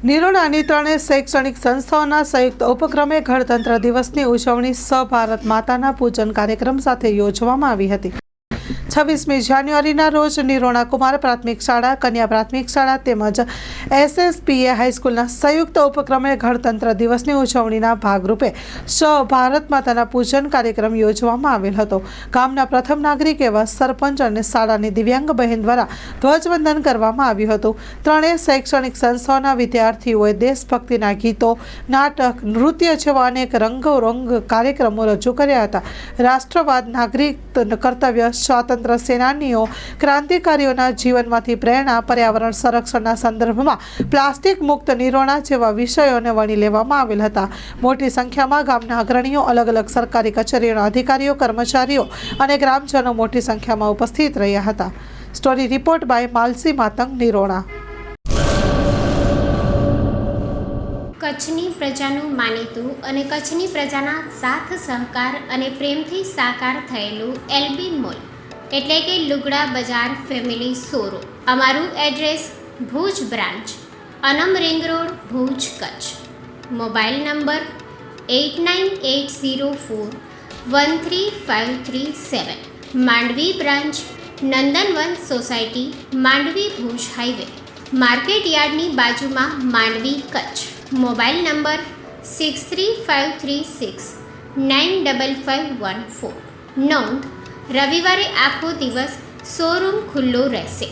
નિરોણાની ત્રણેય શૈક્ષણિક સંસ્થાઓના સંયુક્ત ઉપક્રમે ગણતંત્ર દિવસની ઉજવણી ભારત માતાના પૂજન કાર્યક્રમ સાથે યોજવામાં આવી હતી। 26મી જાન્યુઆરીના રોજ નિરોણા કુમાર પ્રાથમિક શાળા, કન્યા પ્રાથમિક શાળા તેમજ SSPA હાઈસ્કૂલના સંયુક્ત ઉપક્રમે ગણતંત્ર દિવસની ઉજવણીના ભાગરૂપે ભારત માતાના પૂજન કાર્યક્રમ યોજવામાં આવેલ હતો। ગામના પ્રથમ નાગરિક એવા સરપંચ અને શાળાની દિવ્યાંગ બહેન દ્વારા ધ્વજવંદન કરવામાં આવ્યું હતું। ત્રણેય શૈક્ષણિક સંસ્થાઓના વિદ્યાર્થીઓએ દેશભક્તિના ગીતો, નાટક, નૃત્ય જેવા અનેક રંગોરંગ કાર્યક્રમો રજૂ કર્યા હતા। રાષ્ટ્રવાદ, નાગરિક કર્તવ્ય, સ્વાતંત્ર્ય સેનાનીઓ, ક્રાંતિકારીઓના જીવનમાંથી પ્રેરણા, પર્યાવરણ સંરક્ષણના સંદર્ભમાં પ્લાસ્ટિક મુક્ત નિરોણા જેવા વિષયોને વણી લેવામાં આવેલ હતા। મોટી સંખ્યામાં ગામના અગ્રણીઓ, અલગ અલગ સરકારી કચેરીઓના અધિકારીઓ, કર્મચારીઓ અને ગ્રામજનો મોટી સંખ્યામાં ઉપસ્થિત રહ્યા હતા। Story report by Malsi Matang, Nirona. કચ્છની પ્રજાનું માનીતું અને કચ્છની પ્રજાના સાથ સહકાર અને પ્રેમથી સાકાર થયેલું LB મોલ એટલે કે લુગડા બજાર ફેમિલી શોરૂમ। અમારું address Bhuj branch, Anam ring road, Bhuj, Kutch. Mobile number 8980413537। Mandvi branch, Nandanvan society, Mandvi, Bhuj highway, market યાર્ડની બાજુમાં, માંડવી, કચ્છ। Mobile number 6353695514। નોંધ: રવિવારે આખો દિવસ શોરૂમ ખુલ્લો રહેશે।